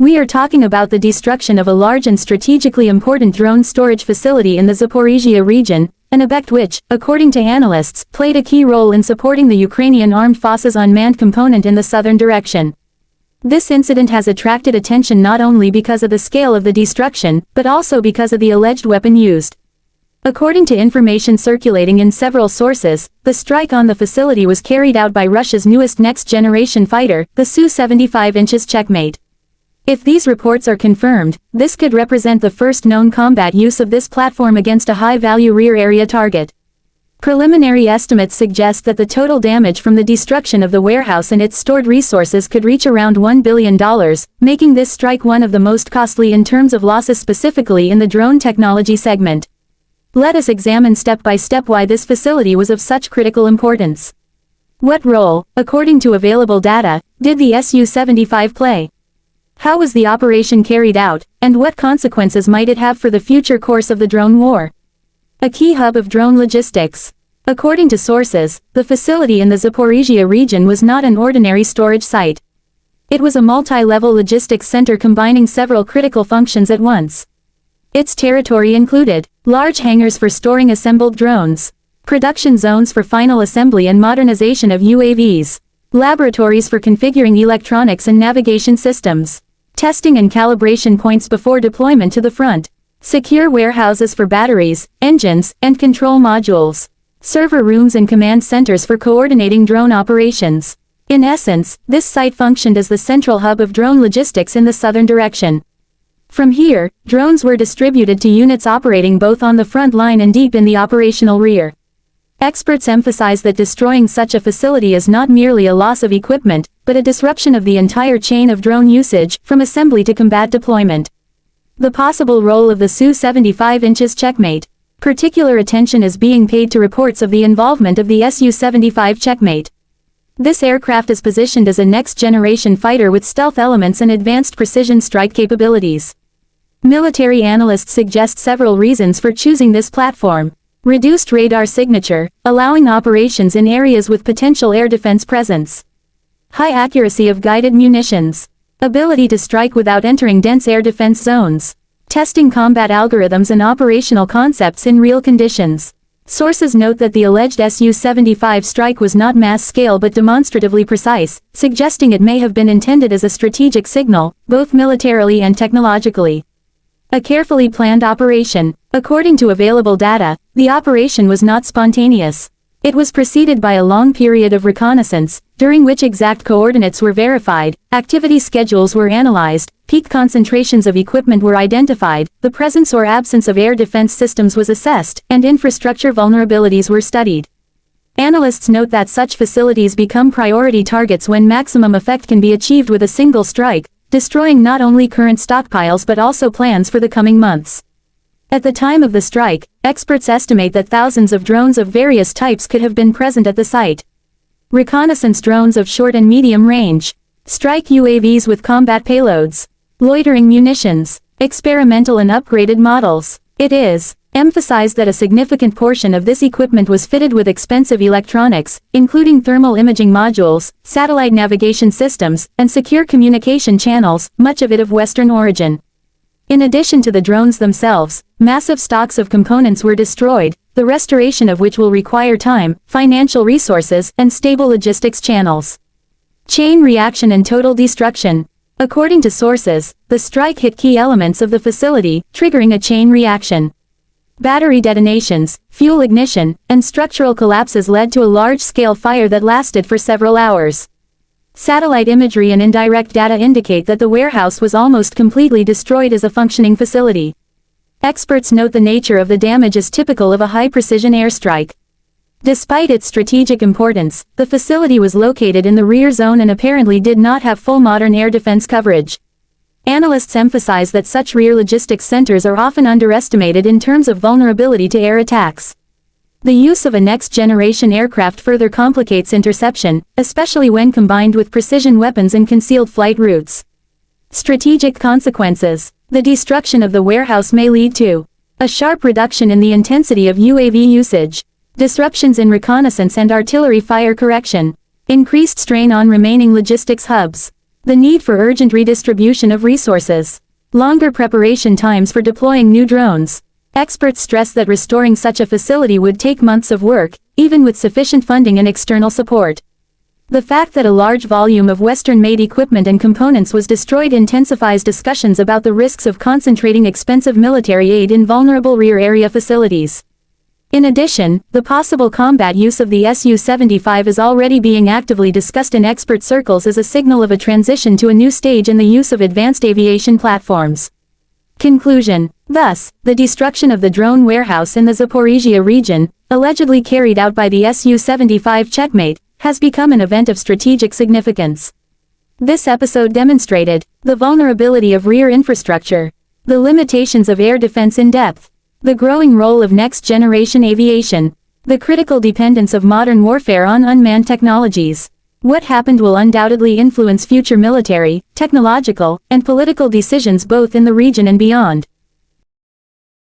We are talking about the destruction of a large and strategically important drone storage facility in the Zaporizhia region, an object which, according to analysts, played a key role in supporting the Ukrainian armed forces' unmanned component in the southern direction. This incident has attracted attention not only because of the scale of the destruction, but also because of the alleged weapon used. According to information circulating in several sources, the strike on the facility was carried out by Russia's newest next-generation fighter, the Su-75 Checkmate. If these reports are confirmed, this could represent the first known combat use of this platform against a high-value rear-area target. Preliminary estimates suggest that the total damage from the destruction of the warehouse and its stored resources could reach around $1 billion, making this strike one of the most costly in terms of losses specifically in the drone technology segment. Let us examine step by step why this facility was of such critical importance. What role, according to available data, did the Su-75 play? How was the operation carried out, and what consequences might it have for the future course of the drone war? A key hub of drone logistics. According to sources, the facility in the Zaporizhia region was not an ordinary storage site. It was a multi-level logistics center combining several critical functions at once. Its territory included large hangars for storing assembled drones, production zones for final assembly and modernization of UAVs, laboratories for configuring electronics and navigation systems, testing and calibration points before deployment to the front, secure warehouses for batteries, engines, and control modules, server rooms and command centers for coordinating drone operations. In essence, this site functioned as the central hub of drone logistics in the southern direction. From here, drones were distributed to units operating both on the front line and deep in the operational rear. Experts emphasize that destroying such a facility is not merely a loss of equipment, but a disruption of the entire chain of drone usage, from assembly to combat deployment. The possible role of the Su-75 Checkmate. Particular attention is being paid to reports of the involvement of the Su-75 Checkmate. This aircraft is positioned as a next-generation fighter with stealth elements and advanced precision strike capabilities. Military analysts suggest several reasons for choosing this platform. Reduced radar signature, allowing operations in areas with potential air defense presence. High accuracy of guided munitions. Ability to strike without entering dense air defense zones. Testing combat algorithms and operational concepts in real conditions. Sources note that the alleged Su-75 strike was not mass-scale but demonstratively precise, suggesting it may have been intended as a strategic signal, both militarily and technologically. A carefully planned operation. According to available data, the operation was not spontaneous. It was preceded by a long period of reconnaissance, during which exact coordinates were verified, activity schedules were analyzed, peak concentrations of equipment were identified, the presence or absence of air defense systems was assessed, and infrastructure vulnerabilities were studied. Analysts note that such facilities become priority targets when maximum effect can be achieved with a single strike, destroying not only current stockpiles but also plans for the coming months. At the time of the strike, experts estimate that thousands of drones of various types could have been present at the site. Reconnaissance drones of short and medium range. Strike UAVs with combat payloads. Loitering munitions. Experimental and upgraded models. It is emphasized that a significant portion of this equipment was fitted with expensive electronics, including thermal imaging modules, satellite navigation systems, and secure communication channels, much of it of Western origin. In addition to the drones themselves, massive stocks of components were destroyed, the restoration of which will require time, financial resources, and stable logistics channels. Chain reaction and total destruction. According to sources, the strike hit key elements of the facility, triggering a chain reaction. Battery detonations, fuel ignition, and structural collapses led to a large-scale fire that lasted for several hours. Satellite imagery and indirect data indicate that the warehouse was almost completely destroyed as a functioning facility. Experts note the nature of the damage is typical of a high-precision airstrike. Despite its strategic importance, the facility was located in the rear zone and apparently did not have full modern air defense coverage. Analysts emphasize that such rear logistics centers are often underestimated in terms of vulnerability to air attacks. The use of a next-generation aircraft further complicates interception, especially when combined with precision weapons and concealed flight routes. Strategic consequences. The destruction of the warehouse may lead to a sharp reduction in the intensity of UAV usage, disruptions in reconnaissance and artillery fire correction, increased strain on remaining logistics hubs, The need for urgent redistribution of resources. Longer preparation times for deploying new drones. Experts stress that restoring such a facility would take months of work, even with sufficient funding and external support. The fact that a large volume of Western-made equipment and components was destroyed intensifies discussions about the risks of concentrating expensive military aid in vulnerable rear-area facilities. In addition, the possible combat use of the Su-75 is already being actively discussed in expert circles as a signal of a transition to a new stage in the use of advanced aviation platforms. Conclusion. Thus, the destruction of the drone warehouse in the Zaporizhia region, allegedly carried out by the Su-75 Checkmate, has become an event of strategic significance. This episode demonstrated the vulnerability of rear infrastructure, the limitations of air defense in depth, the growing role of next-generation aviation, the critical dependence of modern warfare on unmanned technologies. What happened will undoubtedly influence future military, technological, and political decisions both in the region and beyond.